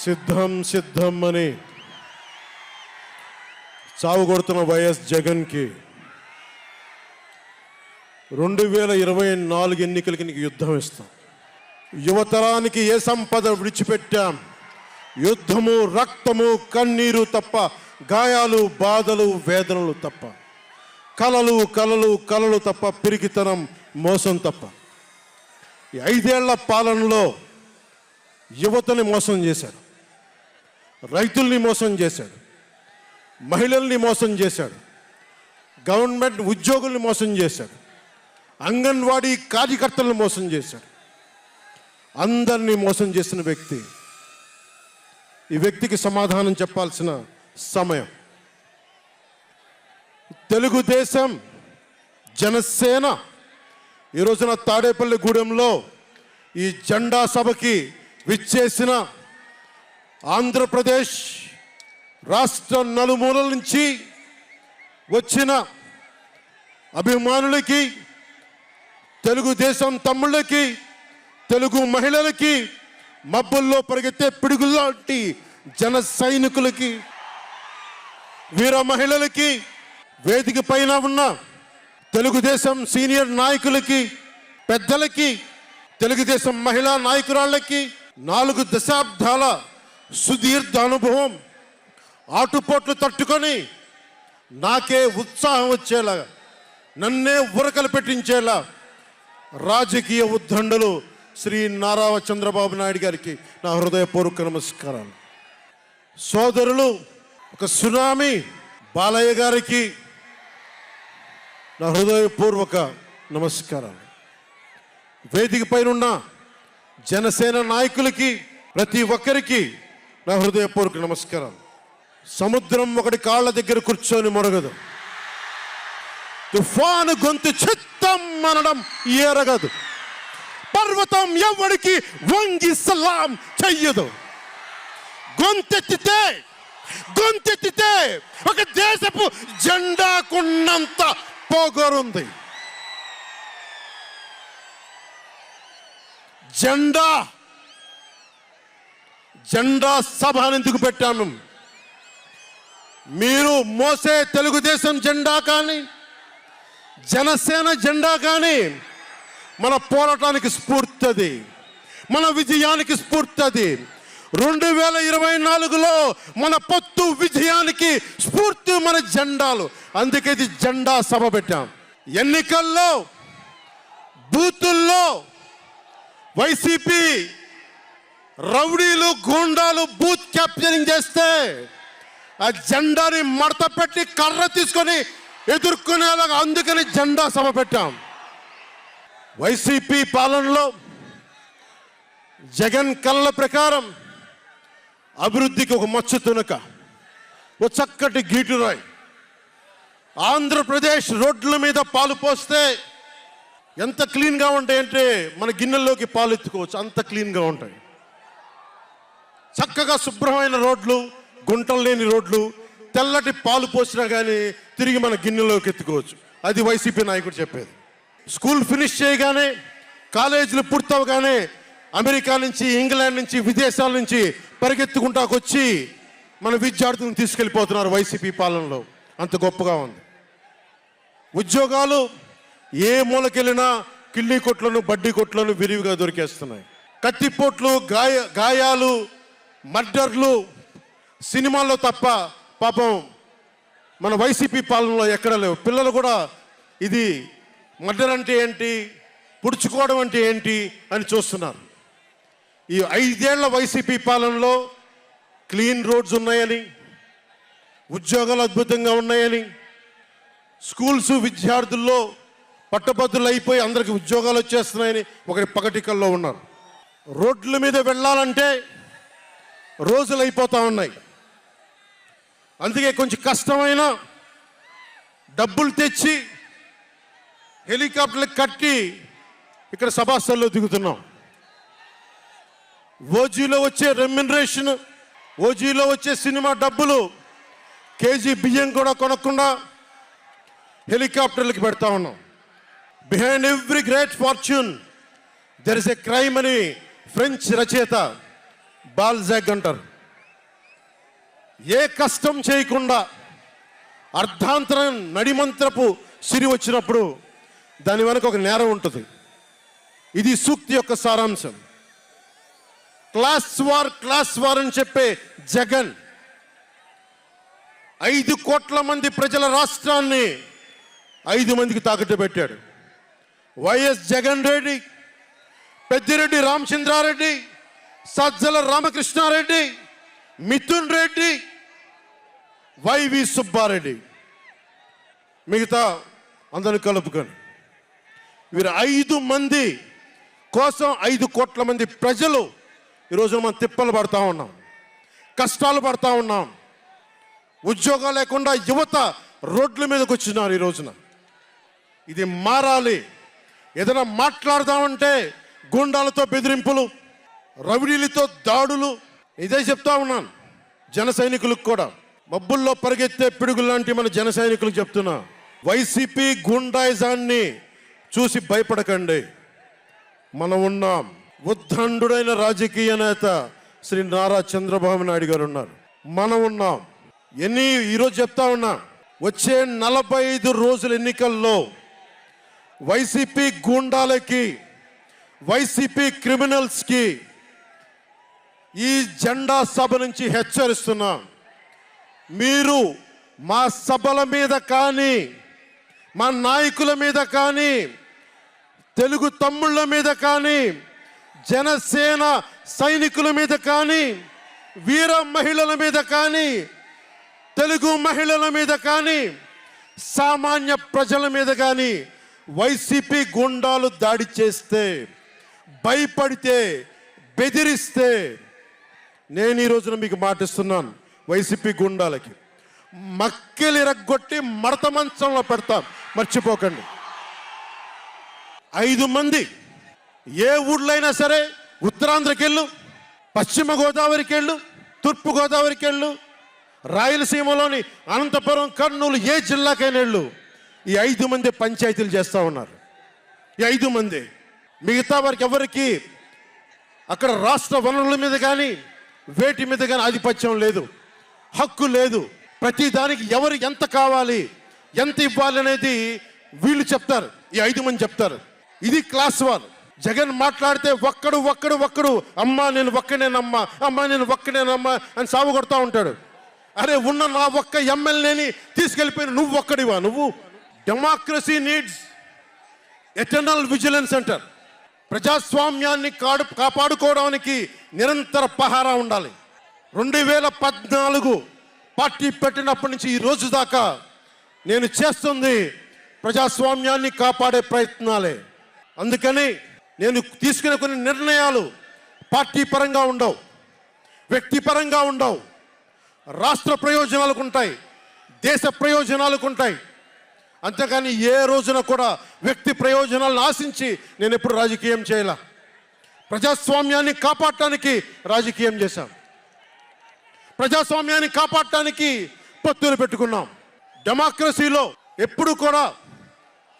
సిద్ధం సిద్ధం అని చావు కొడుతున్న వైఎస్ జగన్కి 2024 ఎన్నికలకి నీకు యుద్ధం ఇస్తాం. యువతరానికి ఏ సంపద విడిచిపెట్టాం? యుద్ధము, రక్తము, కన్నీరు తప్ప, గాయాలు, బాధలు, వేదనలు తప్ప, కలలు కలలు కలలు తప్ప, పిరికితనం, మోసం తప్ప. ఈ 5 ఏళ్ల పాలనలో యువతని మోసం చేశాడు, రైతుల్ని మోసం చేశాడు, మహిళల్ని మోసం చేశాడు, గవర్నమెంట్ ఉద్యోగుల్ని మోసం చేశాడు, అంగన్వాడీ కార్యకర్తలను మోసం చేశాడు. అందరినీ మోసం చేసిన వ్యక్తి. ఈ వ్యక్తికి సమాధానం చెప్పాల్సిన సమయం. తెలుగుదేశం, జనసేన ఈ రోజున తాడేపల్లి గూడెంలో ఈ జెండా సభకి విచ్చేసిన ఆంధ్రప్రదేశ్ రాష్ట్ర నలుమూలల నుంచి వచ్చిన అభిమానులకి, తెలుగుదేశం తమ్ముళ్ళకి, తెలుగు మహిళలకి, మబ్బుల్లో పరిగెత్తే పిడుగుల్లాంటి జన సైనికులకి, వీర మహిళలకి, వేదిక పైన ఉన్న తెలుగుదేశం సీనియర్ నాయకులకి, పెద్దలకి, తెలుగుదేశం మహిళా నాయకురాళ్ళకి 4 దశాబ్దాల సుదీర్ఘ అనుభవం, ఆటుపోట్లు తట్టుకొని నాకే ఉత్సాహం వచ్చేలా, నన్నే ఉరకలు పెట్టించేలా రాజకీయ ఉద్దండలు శ్రీ నారా చంద్రబాబు నాయుడు గారికి నా హృదయపూర్వక నమస్కారాలు. సోదరులు ఒక సునామీ బాలయ్య గారికి నా హృదయపూర్వక నమస్కారాలు. వేదిక పైన జనసేన నాయకులకి, ప్రతి ఒక్కరికి నా హృదయపూర్వక నమస్కారాలు. సముద్రం ఒకటి కాళ్ళ దగ్గర కూర్చొని మొరగదు, తుఫాను గొంతు చిత్తం అనడం ఎరగదు, పర్వతం ఎవరికి వంగి సలాం చెయ్యదు. గొంతెత్తితే ఒక దేశపు జెండాకున్నంత పొగరుంది. జెండా సభ ఎందుకు పెట్టాను? మీరు మోసే తెలుగుదేశం జెండా కానీ, జనసేన జెండా కానీ మన పోరాటానికి స్ఫూర్తి, మన విజయానికి స్ఫూర్తి. 2024లో మన పొత్తు విజయానికి స్ఫూర్తి మన జెండాలు. అందుకే ఇది జెండా సభ పెట్టాం. ఎన్నికల్లో బూతుల్లో వైసీపీ రౌడీలు, గూండాలు బూత్ క్యాప్చరింగ్ చేస్తే ఆ జెండాని మడత పెట్టి కర్ర తీసుకొని ఎదుర్కొనేలాగా, అందుకని జెండా సభ పెట్టాం. వైసీపీ పాలనలో జగన్ కళ్ళ ప్రకారం అభివృద్ధికి ఒక మచ్చ తునక, ఒక చక్కటి గీటురాయి. ఆంధ్రప్రదేశ్ రోడ్ల మీద పాలు పోస్తే ఎంత క్లీన్గా ఉంటాయంటే మన గిన్నెల్లోకి పాలు ఎత్తుకోవచ్చు, అంత క్లీన్గా ఉంటాయి. చక్కగా శుభ్రమైన రోడ్లు, గుంటలు లేని రోడ్లు, తెల్లటి పాలు పోసినా కానీ తిరిగి మన గిన్నెలోకి ఎత్తుకోవచ్చు. అది వైసీపీ నాయకుడు చెప్పేది. స్కూల్ ఫినిష్ చేయగానే, కాలేజీలు పూర్తవగానే అమెరికా నుంచి, ఇంగ్లాండ్ నుంచి, విదేశాల నుంచి పరిగెత్తుకుంటాకొచ్చి మన విద్యార్థులను తీసుకెళ్ళిపోతున్నారు వైసీపీ పాలనలో. అంత గొప్పగా ఉంది. ఉద్యోగాలు ఏ మూలకెళ్ళినా కిళ్ళీ కొట్లను, బడ్డీ కొట్లను విరివిగా దొరికేస్తున్నాయి. కత్తిపోట్లు, గాయాలు, మర్డర్లు సినిమాల్లో తప్ప పాపం మన వైసీపీ పాలనలో ఎక్కడ లేవు. పిల్లలు కూడా ఇది మర్డర్ అంటే ఏంటి, పుడుచుకోవడం అంటే ఏంటి అని చూస్తున్నారు. ఈ 5 ఏళ్ల వైసీపీ పాలనలో క్లీన్ రోడ్స్ ఉన్నాయని, ఉద్యోగాలు అద్భుతంగా ఉన్నాయని, స్కూల్స్ విద్యార్థుల్లో పట్టభద్రులు అయిపోయి అందరికి ఉద్యోగాలు వచ్చేస్తున్నాయని ఒకరి పగటికల్లో ఉన్నారు. రోడ్ల మీద వెళ్ళాలంటే రోజులు అయిపోతూ ఉన్నాయి. అందుకే కొంచెం కష్టమైన డబ్బులు తెచ్చి హెలికాప్టర్లు కట్టి ఇక్కడ సభాస్థల్లో దిగుతున్నాం. ఓజీలో వచ్చే రెమ్యునరేషన్, ఓజీలో వచ్చే సినిమా డబ్బులు, కేజీ బియ్యం కూడా కొనకుండా హెలికాప్టర్లకి పెడతా ఉన్నాం. Behind every great fortune there is a crime అని ఫ్రెంచ్ రచయిత బాల్జాక్ అంటారు. ఏ కష్టం చేయకుండా అర్ధాంతరం నడిమంత్రపు సిరి వచ్చినప్పుడు దాని వెనక ఒక నేరం ఉంటుంది. ఇది సూక్తి యొక్క సారాంశం. క్లాస్ వార్ అని చెప్పే జగన్ 5 కోట్ల మంది ప్రజల రాష్ట్రాన్ని 5 మందికి తాకట్టు పెట్టాడు. వైఎస్ జగన్ రెడ్డి, పెద్దిరెడ్డి రామచంద్రారెడ్డి, సజ్జల రామకృష్ణారెడ్డి, మిథున్ రెడ్డి, వైవి సుబ్బారెడ్డి, మిగతా అందరిని కలుపుకొని వీరు 5 మంది కోసం 5 కోట్ల మంది ప్రజలు ఈరోజు మనం తిప్పలు పడతా ఉన్నాం, కష్టాలు పడతా ఉన్నాం. ఉద్యోగాలు లేకుండా యువత రోడ్ల మీదకి వచ్చినారు ఈ రోజున. ఇది మారాలి. ఏదైనా మాట్లాడదామంటే గుండాలతో బెదిరింపులు, రవిడీలతో దాడులు. ఇదే చెప్తా ఉన్నాను జన సైనికులకు కూడా. మబ్బుల్లో పరిగెత్తే పిడుగులు లాంటి మన జన సైనికులకు చెప్తున్నా, వైసీపీ గుండాయిజాన్ని చూసి భయపడకండి. మనం ఉన్నాం. ఉద్దండుడైన రాజకీయ నేత శ్రీ నారా చంద్రబాబు నాయుడు గారు ఉన్నారు. మనం ఉన్నాం. ఈరోజు చెప్తా ఉన్నా, వచ్చే 45 రోజుల ఎన్నికల్లో వైసీపీ గూండాలకి, వైసీపీ క్రిమినల్స్కి ఈ జెండా సభ నుంచి హెచ్చరిస్తున్నాం. మీరు మా సభల మీద కానీ, మా నాయకుల మీద కానీ, తెలుగు తమ్ముళ్ళ మీద కానీ, జనసేన సైనికుల మీద కానీ, వీర మహిళల మీద కానీ, తెలుగు మహిళల మీద కానీ, సామాన్య ప్రజల మీద కానీ వైసీపీ గుండాలు దాడి చేస్తే, భయపడితే, బెదిరిస్తే నేను ఈ రోజున మీకు మాటిస్తున్నాను, వైసీపీ గుండాలకి మక్కెలు ఇరగ్గొట్టి మడత మంచంలో పెడతాం. మర్చిపోకండి. 5 మంది ఏ ఊళ్ళో అయినా సరే, ఉత్తరాంధ్రకి వెళ్ళు, పశ్చిమ గోదావరికి వెళ్ళు, తూర్పు గోదావరికి వెళ్ళు, రాయలసీమలోని అనంతపురం, కర్నూలు, ఏ జిల్లాకైనా వెళ్ళు, ఈ 5 మంది పంచాయతీలు చేస్తూ ఉన్నారు. ఈ 5 మంది. మిగతా వారికి ఎవరికి అక్కడ రాష్ట్ర వనరుల మీద కానీ, వేటి మీద కానీ ఆధిపత్యం లేదు, హక్కు లేదు. ప్రతి దానికి ఎవరు ఎంత కావాలి, ఎంత ఇవ్వాలి అనేది వీళ్ళు చెప్తారు. ఈ 5 మంది చెప్తారు. ఇది క్లాస్ వార్. జగన్ మాట్లాడితే ఒక్కడు అమ్మా నేను ఒక్కనేనమ్మా, అమ్మా నేను ఒక్కనేనమ్మా అని సాగు కొడతా ఉంటాడు. అరే ఉన్న నా ఒక్క ఎమ్మెల్యేని తీసుకెళ్ళిపోయిన నువ్వు ఒక్కడివా? నువ్వు. డెమోక్రసీ నీడ్స్ ఎటర్నల్ విజిలెన్స్ అంటారు. ప్రజాస్వామ్యాన్ని కాపాడుకోవడానికి నిరంతర పహారా ఉండాలి. 2014 పార్టీ పెట్టినప్పటి నుంచి ఈ రోజు దాకా నేను చేస్తుంది ప్రజాస్వామ్యాన్ని కాపాడే ప్రయత్నాలే. అందుకని నేను తీసుకునే కొన్ని నిర్ణయాలు పార్టీ పరంగా ఉండవు, వ్యక్తిపరంగా ఉండవు, రాష్ట్ర ప్రయోజనాలకు ఉంటాయి, దేశ ప్రయోజనాలకు ఉంటాయి. అంతేకాని ఏ రోజున కూడా వ్యక్తి ప్రయోజనాలను ఆశించి నేను ఎప్పుడు రాజకీయం చేయాల. ప్రజాస్వామ్యాన్ని కాపాడటానికి రాజకీయం చేశాం. ప్రజాస్వామ్యాన్ని కాపాడటానికి పొత్తులు పెట్టుకున్నాం. డెమోక్రసీలో ఎప్పుడు కూడా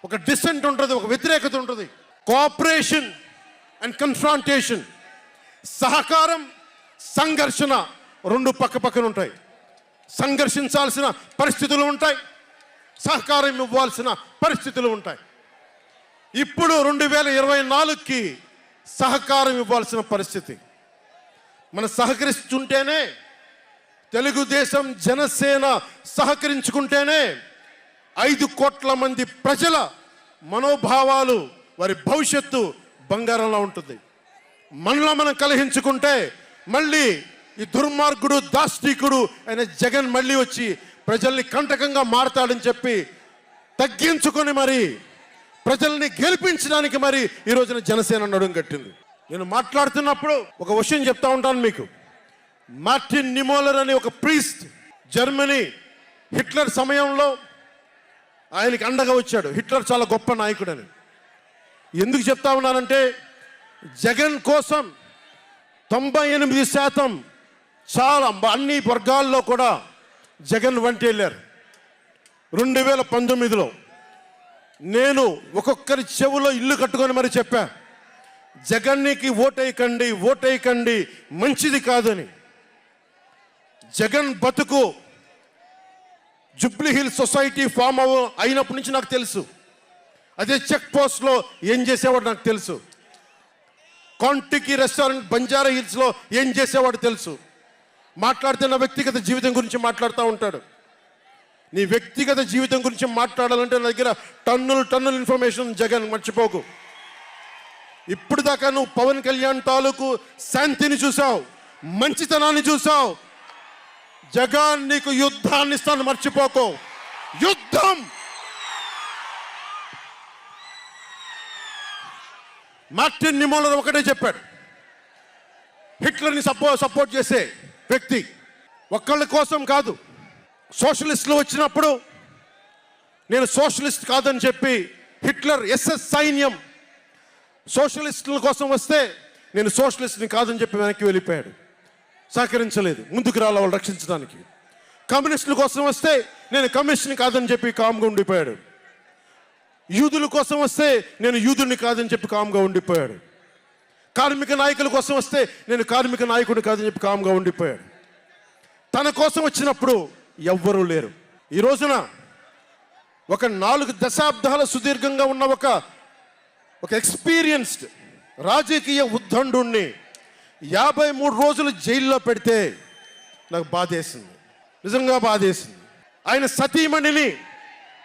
ఒక డిసెంట్ ఉంటుంది, ఒక వ్యతిరేకత ఉంటుంది. కోఆపరేషన్ అండ్ కన్ఫ్రాంటేషన్, సహకారం, సంఘర్షణ 2 పక్కన ఉంటాయి. సంఘర్షించాల్సిన పరిస్థితులు ఉంటాయి, సహకారం ఇవ్వాల్సిన పరిస్థితులు ఉంటాయి. ఇప్పుడు 2024కి సహకారం ఇవ్వాల్సిన పరిస్థితి. మనం సహకరిస్తుంటేనే, తెలుగుదేశం జనసేన సహకరించుకుంటేనే 5 కోట్ల మంది ప్రజల మనోభావాలు, వారి భవిష్యత్తు బంగారంలో ఉంటుంది. మనలో మనం కలహించుకుంటే మళ్ళీ ఈ దుర్మార్గుడు, దాష్టికుడు అయిన జగన్ మళ్ళీ వచ్చి ప్రజల్ని కంటకంగా మారతాడని చెప్పి తగ్గించుకొని మరి ప్రజల్ని గెలిపించడానికి మరి ఈ రోజున జనసేన నడుం కట్టింది. నేను మాట్లాడుతున్నప్పుడు ఒక విషయం చెప్తా ఉంటాను మీకు. మార్టిన్ నిమోలర్ అనే ఒక ప్రీస్ట్, జర్మనీ, హిట్లర్ సమయంలో ఆయనకి అండగా వచ్చాడు. హిట్లర్ చాలా గొప్ప నాయకుడని. ఎందుకు చెప్తా ఉన్నానంటే, జగన్ కోసం 98% చాలా అన్ని వర్గాల్లో కూడా జగన్ వంటి వెళ్ళారు. 2019లో నేను ఒక్కొక్కరి చెవులో ఇల్లు కట్టుకొని మరి చెప్పా, జగన్కి ఓటేయకండి, ఓటేయకండి, మంచిది కాదని. జగన్ బతుకు జూబ్లీ హిల్స్ సొసైటీ ఫామ్ అయినప్పటి నుంచి నాకు తెలుసు. అదే చెక్ పోస్ట్లో ఏం చేసేవాడు నాకు తెలుసు. కాంటికి రెస్టారెంట్ బంజారా హిల్స్లో ఏం చేసేవాడు తెలుసు. మాట్లాడితే నా వ్యక్తిగత జీవితం గురించి మాట్లాడుతూ ఉంటాడు. నీ వ్యక్తిగత జీవితం గురించి మాట్లాడాలంటే నా దగ్గర టన్నుల ఇన్ఫర్మేషన్ జగన్, మర్చిపోకు. ఇప్పుడు దాకా నువ్వు పవన్ కళ్యాణ్ తాలూకు శాంతిని చూసావు, మంచితనాన్ని చూసావు. జగన్ నీకు యుద్ధాన్ని ఇస్తాను, మర్చిపోకు. యుద్ధం. మార్టిన్ నిమోలర్ ఒకటే చెప్పాడు, హిట్లర్ని సపోర్ట్ చేసే వ్యక్తి ఒక్కళ్ళ కోసం కాదు. సోషలిస్టులు వచ్చినప్పుడు నేను సోషలిస్ట్ కాదని చెప్పి హిట్లర్ ఎస్ఎస్ సైన్యం సోషలిస్టుల కోసం వస్తే నేను సోషలిస్ట్ని కాదని చెప్పి వెనక్కి వెళ్ళిపోయాడు. సహకరించలేదు, ముందుకు రాల వాళ్ళు రక్షించడానికి. కమ్యూనిస్టుల కోసం వస్తే నేను కమ్యూనిస్ట్ని కాదని చెప్పి కామ్గా ఉండిపోయాడు. యూదుల కోసం వస్తే నేను యూదుని కాదని చెప్పి కామ్గా ఉండిపోయాడు. కార్మిక నాయకుల కోసం వస్తే నేను కార్మిక నాయకుడిని కాదని చెప్పి కామ్గా ఉండిపోయాడు. తన కోసం వచ్చినప్పుడు ఎవ్వరూ లేరు. ఈ రోజున ఒక 4 దశాబ్దాల సుదీర్ఘంగా ఉన్న ఒక ఎక్స్పీరియన్స్డ్ రాజకీయ ఉద్దండుణ్ణి 53 రోజులు జైల్లో పెడితే నాకు బాధేసింది, నిజంగా బాధేసింది. ఆయన సతీమణిని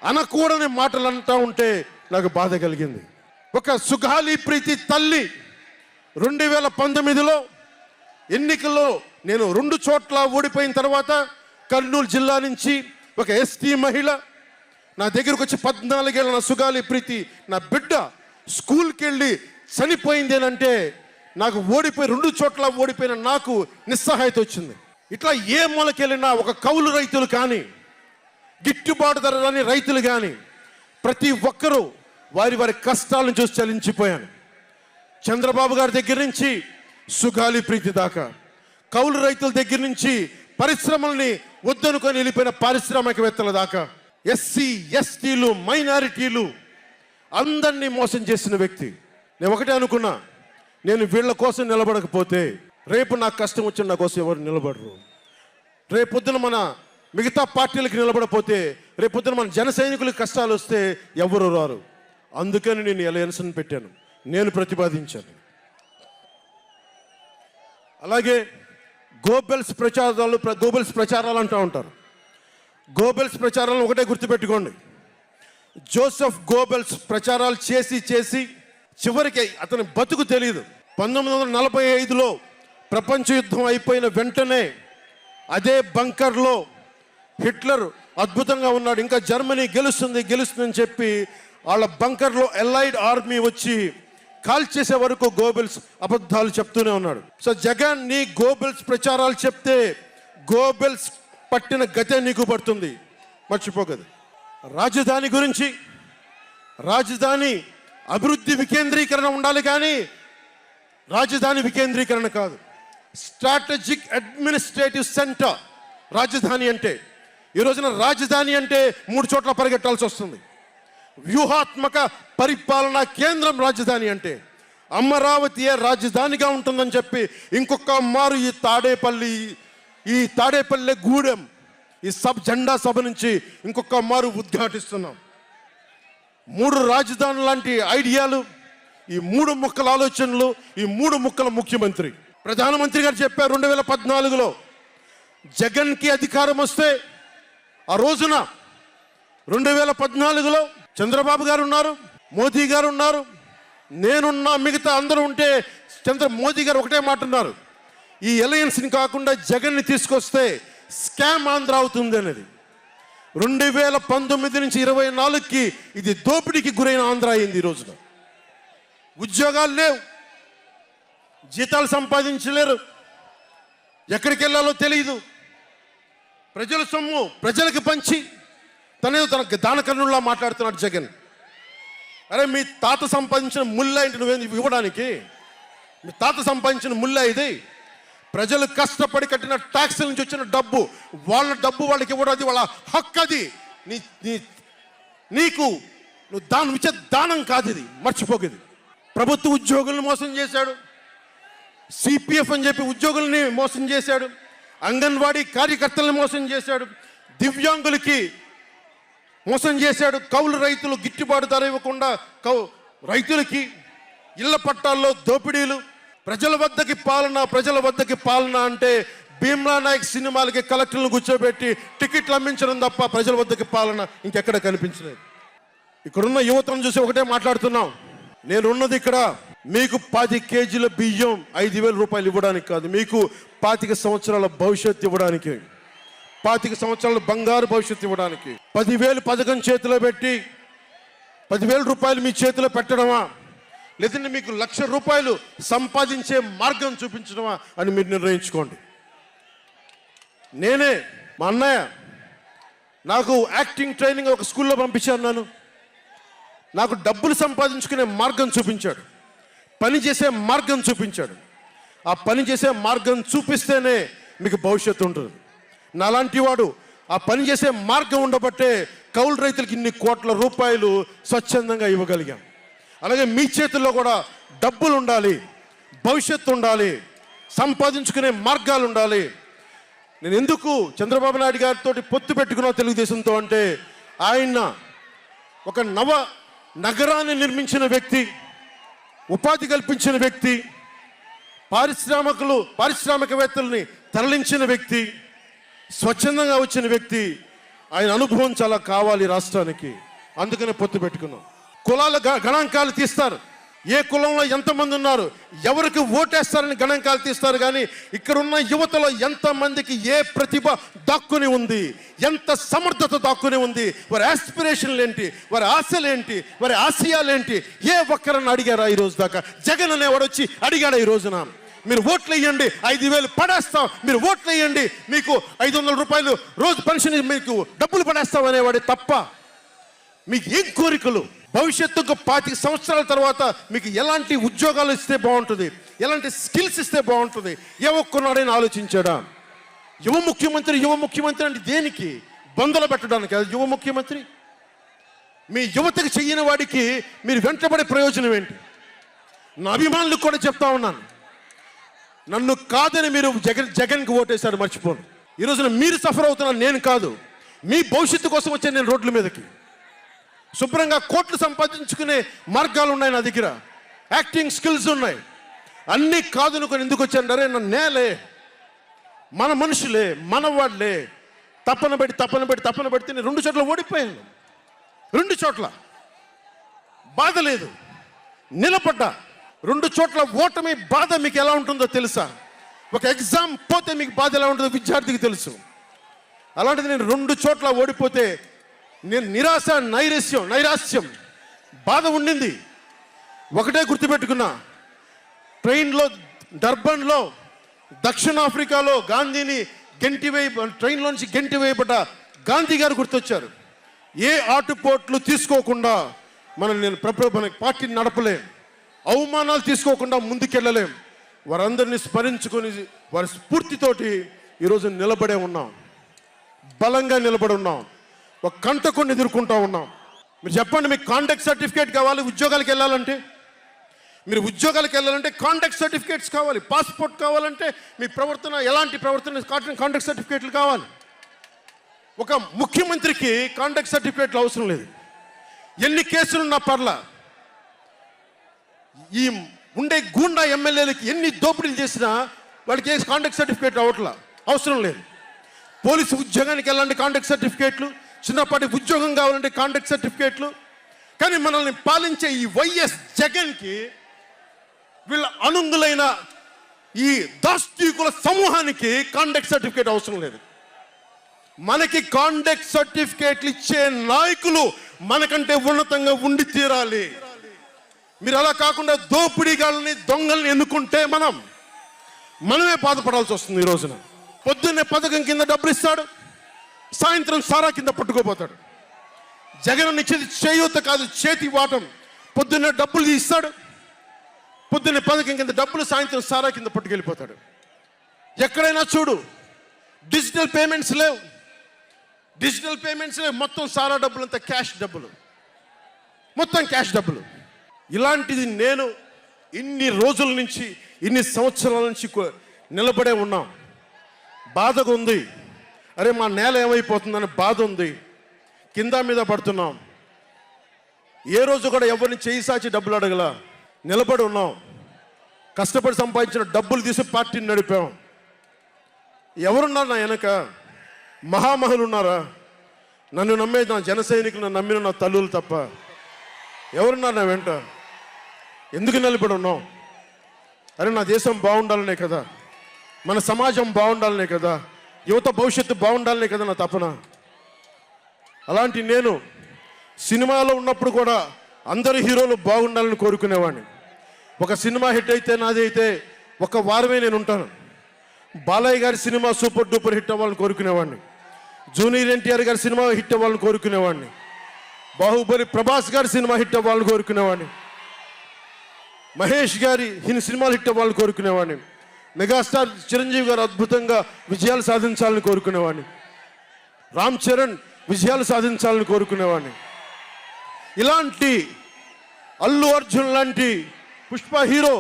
అనకూడని మాటలు అంటూ ఉంటే నాకు బాధ కలిగింది. ఒక సుగాలి ప్రీతి తల్లి 2019లో ఎన్నికల్లో నేను 2 చోట్ల ఓడిపోయిన తర్వాత కర్నూలు జిల్లా నుంచి ఒక ఎస్టీ మహిళ నా దగ్గరకు వచ్చి 14 ఏళ్ళ నా సుగాలి ప్రీతి నా బిడ్డ స్కూల్కి వెళ్ళి చనిపోయిందేనంటే నాకు 2 చోట్ల ఓడిపోయిన నాకు నిస్సహాయత వచ్చింది. ఇట్లా ఏ మూలకెళ్ళినా ఒక కౌలు రైతులు కానీ, గిట్టుబాటు ధర రాని రైతులు కానీ ప్రతి ఒక్కరూ వారి కష్టాలను చూసి చలించిపోయాను. చంద్రబాబు గారి దగ్గర నుంచి సుగాలి ప్రీతి దాకా, కౌలు రైతుల దగ్గర నుంచి పరిశ్రమల్ని వద్దనుకొని వెళ్ళిపోయిన పారిశ్రామికవేత్తల దాకా, ఎస్సీ ఎస్టీలు మైనారిటీలు అందరినీ మోసం చేసిన వ్యక్తి. నేను ఒకటే అనుకున్నా, నేను వీళ్ళ కోసం నిలబడకపోతే రేపు నాకు కష్టం వచ్చిన నా కోసం ఎవరు నిలబడరు. రేపొద్దున మన మిగతా పార్టీలకు నిలబడపోతే రేపొద్దున మన జన సైనికులకు కష్టాలు వస్తే ఎవరు రారు. అందుకని నేను అలయన్స్ని పెట్టాను, నేను ప్రతిపాదించాను. అలాగే గోబెల్స్ ప్రచారాలు అంటూ ఉంటారు. గోబెల్స్ ప్రచారాలను ఒకటే గుర్తుపెట్టుకోండి, జోసెఫ్ గోబెల్స్ ప్రచారాలు చేసి చివరికి అతని బతుకు తెలియదు. 1945లో ప్రపంచ యుద్ధం అయిపోయిన వెంటనే అదే బంకర్లో హిట్లర్ అద్భుతంగా ఉన్నాడు, ఇంకా జర్మనీ గెలుస్తుందని చెప్పి వాళ్ళ బంకర్లో ఎలైడ్ ఆర్మీ వచ్చి కాల్ చేసే వరకు గోబెల్స్ అబద్ధాలు చెప్తూనే ఉన్నాడు. సో జగన్ నీ గోబెల్స్ ప్రచారాలు చెప్తే గోబెల్స్ పట్టిన గతే నీకు పడుతుంది, మర్చిపోకదు. రాజధాని గురించి, రాజధాని అభివృద్ధి వికేంద్రీకరణ ఉండాలి కానీ రాజధాని వికేంద్రీకరణ కాదు. స్ట్రాటజిక్ అడ్మినిస్ట్రేటివ్ సెంటర్ రాజధాని అంటే. ఈ రోజున రాజధాని అంటే 3 చోట్ల పరిగెట్టాల్సి వస్తుంది. వ్యూహాత్మక పరిపాలనా కేంద్రం రాజధాని అంటే. అమరావతియే రాజధానిగా ఉంటుందని చెప్పి ఇంకొక మారు ఈ తాడేపల్లి గూడెం ఈ జెండా సభ నుంచి ఇంకొక మారు ఉద్ఘాటిస్తున్నాం. 3 రాజధానులు లాంటి ఐడియాలు, ఈ 3 ముక్కల ఆలోచనలు, ఈ 3 ముక్కల ముఖ్యమంత్రి. ప్రధానమంత్రి గారు చెప్పారు 2014లో జగన్కి అధికారం వస్తే, ఆ రోజున 2014లో చంద్రబాబు గారు ఉన్నారు, మోదీ గారు ఉన్నారు, నేనున్నా, మిగతా అందరూ ఉంటే మోదీ గారు ఒకటే మాట ఉన్నారు, ఈ అలయన్స్ని కాకుండా జగన్ని తీసుకొస్తే స్కామ్ ఆంధ్ర అవుతుంది అనేది. 2019 నుంచి 24కి ఇది దోపిడీకి గురైన ఆంధ్ర అయింది. ఈ రోజున ఉద్యోగాలు లేవు, జీతాలు సంపాదించలేరు, ఎక్కడికి వెళ్ళాలో తెలియదు. ప్రజల సొమ్ము ప్రజలకు పంచి తన దానకర్ణుల్లా మాట్లాడుతున్నాడు జగన్. అరే మీ తాత సంపాదించిన ముల్లా ఇంటి నువ్వేంది ఇవ్వడానికి? మీ తాత సంపాదించిన ముల్లా ఇది. ప్రజలు కష్టపడి కట్టిన ట్యాక్స్ నుంచి వచ్చిన డబ్బు, వాళ్ళ డబ్బు వాళ్ళకి ఇవ్వడం, అది వాళ్ళ హక్కు. అది నీకు నువ్వు దానం ఇచ్చే దానం కాదు, ఇది మర్చిపోకేది. ప్రభుత్వ ఉద్యోగులను మోసం చేశాడు, సిపిఎఫ్ అని చెప్పి ఉద్యోగుల్ని మోసం చేశాడు, అంగన్వాడీ కార్యకర్తలను మోసం చేశాడు, దివ్యాంగులకి మోసం చేశాడు, కౌలు రైతులు గిట్టుబాటు ధర ఇవ్వకుండా రైతులకి ఇళ్ల పట్టాల్లో దోపిడీలు, ప్రజల వద్దకి పాలన అంటే భీమ్లా నాయక్ సినిమాలకి కలెక్టర్లను కూర్చోబెట్టి టికెట్లు అమ్మించడం తప్ప ప్రజల వద్దకి పాలన ఇంకెక్కడ కనిపించలేదు. ఇక్కడున్న యువతను చూసి ఒకటే మాట్లాడుతున్నాం, నేనున్నది ఇక్కడ మీకు 10 కేజీల బియ్యం 5,000 రూపాయలు ఇవ్వడానికి కాదు, మీకు 25 సంవత్సరాల భవిష్యత్తు ఇవ్వడానికి, 25 సంవత్సరాల బంగారు భవిష్యత్తు ఇవ్వడానికి. 10,000 పథకం చేతిలో పెట్టి 10,000 రూపాయలు మీ చేతిలో పెట్టడమా, లేదంటే మీకు 1,00,000 రూపాయలు సంపాదించే మార్గం చూపించడమా అని మీరు నిర్ణయించుకోండి. నేనే మా అన్నయ్య నాకు యాక్టింగ్ ట్రైనింగ్ ఒక స్కూల్లో పంపించాను. నాకు డబ్బులు సంపాదించుకునే మార్గం చూపించాడు, పని చేసే మార్గం చూపించాడు. ఆ పని చేసే మార్గం చూపిస్తేనే మీకు భవిష్యత్తు ఉంటుంది. నాలాంటి వాడు ఆ పని చేసే మార్గం ఉండబట్టే కౌలు రైతులకి ఇన్ని కోట్ల రూపాయలు స్వచ్ఛందంగా ఇవ్వగలిగాం. అలాగే మీ చేతుల్లో కూడా డబ్బులు ఉండాలి, భవిష్యత్తు ఉండాలి, సంపాదించుకునే మార్గాలు ఉండాలి. నేను ఎందుకు చంద్రబాబు నాయుడు గారితో పొత్తు పెట్టుకున్నా తెలుగుదేశంతో అంటే, ఆయన ఒక నగరాన్ని నిర్మించిన వ్యక్తి, ఉపాధి కల్పించిన వ్యక్తి, పారిశ్రామికవేత్తల్ని తరలించిన వ్యక్తి, స్వచ్ఛందంగా వచ్చిన వ్యక్తి. ఆయన అనుభవం చాలా కావాలి రాష్ట్రానికి, అందుకనే పొత్తు పెట్టుకున్నాం. కులాల గణాంకాలు తీస్తారు, ఏ కులంలో ఎంతమంది ఉన్నారు, ఎవరికి ఓటేస్తారని గణాంకాలు తీస్తారు. కానీ ఇక్కడున్న యువతలో ఎంతమందికి ఏ ప్రతిభ దాక్కుని ఉంది, ఎంత సమర్థత దాక్కుని ఉంది, వారి ఆస్పిరేషన్లు ఏంటి, వారి ఆశలు ఏంటి, వారి ఆశయాలు ఏంటి, ఏ ఒక్కరన్నా అడిగారా ఈ రోజు దాకా? జగన్ అనేవాడు వచ్చి అడిగాడు ఈ రోజున, మీరు ఓట్లు వేయండి 5,000 పడేస్తాం, మీరు ఓట్లు వేయండి మీకు 500 రూపాయలు రోజు పెన్షన్, మీకు డబ్బులు పడేస్తాం అనేవాడే తప్ప మీకు ఏం కోరికలు? భవిష్యత్తుకు 25 సంవత్సరాల తర్వాత మీకు ఎలాంటి ఉద్యోగాలు ఇస్తే బాగుంటుంది, ఎలాంటి స్కిల్స్ ఇస్తే బాగుంటుంది, ఏ ఒక్కనాడైనా ఆలోచించాడా? యువ ముఖ్యమంత్రి అంటే దేనికి? బంధులు పెట్టడానికి అది యువ ముఖ్యమంత్రి? మీ యువతకు చెయ్యని వాడికి మీరు వెంటబడే ప్రయోజనం ఏంటి? నా అభిమానులకు కూడా చెప్తా ఉన్నాను, నన్ను కాదని మీరు జగన్కి ఓటేశారు మర్చిపోను. ఈరోజున మీరు సఫర్ అవుతున్నారు, నేను కాదు. మీ భవిష్యత్తు కోసం వచ్చే నేను రోడ్ల మీదకి శుభ్రంగా కోట్లు సంపాదించుకునే మార్గాలు ఉన్నాయి నా దగ్గర, యాక్టింగ్ స్కిల్స్ ఉన్నాయి. అన్నీ కాదనుకొని ఎందుకు వచ్చానంటే, నన్ను నేలే, మన మనుషులే, మన వాళ్ళే, తప్పన పెడితే నేను 2 చోట్ల ఓడిపోయాను. 2 చోట్ల బాధ లేదు, నిలబడ్డా. 2 చోట్ల ఓటమి బాధ మీకు ఎలా ఉంటుందో తెలుసా? ఒక ఎగ్జామ్ పోతే మీకు బాధ ఎలా ఉంటుందో విద్యార్థికి తెలుసు. అలాంటిది నేను 2 చోట్ల ఓడిపోతే నేను నైరాశ్యం బాధ ఉండింది. ఒకటే గుర్తుపెట్టుకున్నా, డర్బన్లో దక్షిణాఫ్రికాలో గాంధీని ట్రైన్లోంచి గెంటి వేయబడ్డ గాంధీ గారు గుర్తొచ్చారు. ఏ ఆటుపోట్లు తీసుకోకుండా మన పార్టీని నడపలేం, అవమానాలు తీసుకోకుండా ముందుకెళ్ళలేం. వారందరినీ స్మరించుకొని వారి స్ఫూర్తితోటి ఈరోజు నిలబడే ఉన్నాం, బలంగా నిలబడి ఉన్నాం, ఒక కంటకొని ఎదుర్కొంటా ఉన్నాం. మీరు చెప్పండి, మీకు కాంటాక్ట్ సర్టిఫికేట్ కావాలి ఉద్యోగాలకు వెళ్ళాలంటే? మీరు ఉద్యోగాలకు వెళ్ళాలంటే కాంటాక్ట్ సర్టిఫికేట్స్ కావాలి, పాస్పోర్ట్ కావాలంటే మీ ప్రవర్తన ఎలాంటి ప్రవర్తన కాంటాక్ట్ సర్టిఫికేట్లు కావాలి. ఒక ముఖ్యమంత్రికి కాంటాక్ట్ సర్టిఫికేట్లు అవసరం లేదు. ఎన్ని కేసులున్నా పర్లా, ఈ ఉండే గూండా ఎమ్మెల్యేలకి ఎన్ని దోపిడీలు చేసినా వాళ్ళకి కాంటాక్ట్ సర్టిఫికేట్ అవసరం లేదు. పోలీసు ఉద్యోగానికి వెళ్ళాలంటే కాంటాక్ట్ సర్టిఫికేట్లు, చిన్నపాటి ఉద్యోగం కావాలంటే కాంటాక్ట్ సర్టిఫికేట్లు. కానీ మనల్ని పాలించే ఈ వైఎస్ జగన్కి, వీళ్ళ అనుంగులైన ఈ దాష్టీకుల సమూహానికి కాంటాక్ట్ సర్టిఫికేట్ అవసరం లేదు. మనకి కాంటాక్ట్ సర్టిఫికేట్లు ఇచ్చే నాయకులు మనకంటే ఉన్నతంగా ఉండి తీరాలి. మీరు అలా కాకుండా దోపిడీగాళ్ళని, దొంగల్ని ఎన్నుకుంటే మనమే బాధపడాల్సి వస్తుంది. ఈ రోజున పొద్దున్నే పథకం కింద డబ్బులు ఇస్తాడు, సాయంత్రం సారా కింద పట్టుకోపోతాడు. జగన్ ఇచ్చేది చేయూత కాదు, చేతి వాటం. పొద్దున్నే డబ్బులు ఇస్తాడు, పొద్దున్నే పథకం కింద డబ్బులు, సాయంత్రం సారా కింద పట్టుకెళ్ళిపోతాడు. ఎక్కడైనా చూడు, డిజిటల్ పేమెంట్స్ లేవు, మొత్తం సారా డబ్బులంతా క్యాష్ డబ్బులు, మొత్తం క్యాష్ డబ్బులు. ఇలాంటిది నేను ఇన్ని రోజుల నుంచి, ఇన్ని సంవత్సరాల నుంచి నిలబడే ఉన్నాం. బాధగా ఉంది. అరే మా నేల ఏమైపోతుందని బాధ ఉంది. కింద మీద పడుతున్నాం. ఏ రోజు కూడా ఎవరిని చేయి సాచి డబ్బులు అడగల. నిలబడి ఉన్నాం. కష్టపడి సంపాదించిన డబ్బులు తీసి పార్టీని నడిపాం. ఎవరున్నారు నా వెనక? మహామహులు ఉన్నారా? నన్ను నమ్మే నా జన సైనికులు, నన్ను నమ్మిన నా తల్లులు తప్ప ఎవరున్నారు నా వెంట? ఎందుకు నిలబడి ఉన్నాం? అరే నా దేశం బాగుండాలనే కదా, మన సమాజం బాగుండాలనే కదా, యువత భవిష్యత్తు బాగుండాలనే కదా నా తపన. అలాంటి నేను సినిమాలో ఉన్నప్పుడు కూడా అందరు హీరోలు బాగుండాలని కోరుకునేవాడిని. ఒక సినిమా హిట్ అయితే నాది అయితే ఒక వారమే నేను ఉంటాను. బాలయ్య గారి సినిమా సూపర్ డూపర్ హిట్ అవ్వాలని కోరుకునేవాడిని. జూనియర్ ఎన్టీఆర్ గారి సినిమా హిట్ అవ్వాలని కోరుకునేవాడిని. బాహుబలి ప్రభాస్ గారి సినిమా హిట్ అవ్వాలని కోరుకునేవాడిని. మహేష్ గారి సినిమాలు హిట్ అవ్వాలని కోరుకునేవాడిని. మెగాస్టార్ చిరంజీవి గారు అద్భుతంగా విజయాలు సాధించాలని కోరుకునేవాడిని. రామ్ చరణ్ విజయాలు సాధించాలని కోరుకునేవాడిని. ఇలాంటి అల్లు అర్జున్ లాంటి పుష్ప హీరో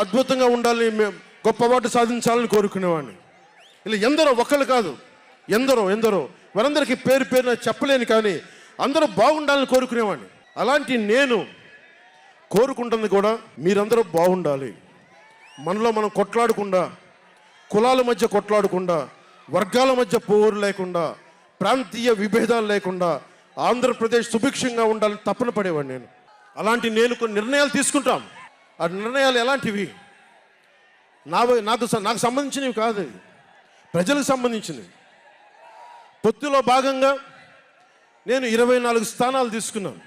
అద్భుతంగా ఉండాలని, గొప్ప అవార్డు సాధించాలని కోరుకునేవాడిని. ఇలా ఎందరో, ఒక్కళ్ళు కాదు, ఎందరో వారందరికీ పేరు పేరున చెప్పలేను, కానీ అందరూ బాగుండాలని కోరుకునేవాడిని. అలాంటి నేను కోరుకుంటుంది కూడా మీరందరూ బాగుండాలి. మనలో మనం కొట్లాడకుండా, కులాల మధ్య కొట్లాడకుండా, వర్గాల మధ్య పోరు లేకుండా, ప్రాంతీయ విభేదాలు లేకుండా ఆంధ్రప్రదేశ్ సుభిక్షంగా ఉండాలని తపన పడేవాడిని నేను. అలాంటి నేను కొన్ని నిర్ణయాలు తీసుకుంటాం. ఆ నిర్ణయాలు ఎలాంటివి? నాకు సంబంధించినవి కాదు, ప్రజలకు సంబంధించినవి. పొత్తులో భాగంగా నేను 24 స్థానాలు తీసుకున్నాను.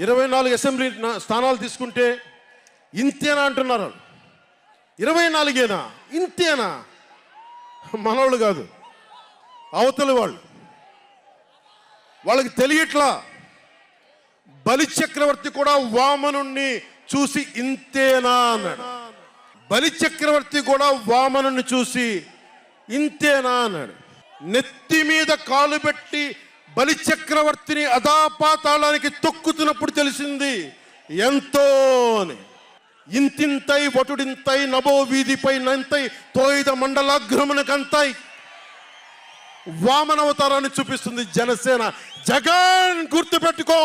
24 అసెంబ్లీ స్థానాలు తీసుకుంటే ఇంతేనా అంటున్నారు. 24ఏనా? ఇంతేనా? మనోళ్ళు కాదు, అవతలి వాళ్ళకి తెలియట్లా. బలి చక్రవర్తి కూడా వామనుణ్ణి చూసి ఇంతేనా అన్నాడు. బలి చక్రవర్తి కూడా వామనుణ్ణి చూసి ఇంతేనా అన్నాడు. నెత్తి మీద కాలు పెట్టి బలి చక్రవర్తిని అధాపాతాళానికి తొక్కుతున్నప్పుడు తెలిసింది ఎంతో అని. ఇంతింతై వటుడింతై నభో వీధిపై నంతై తోయిద మండలాగ్రమునకంతై వామనవతారాన్ని చూపిస్తుంది జనసేన. జగన్ గుర్తుపెట్టుకో,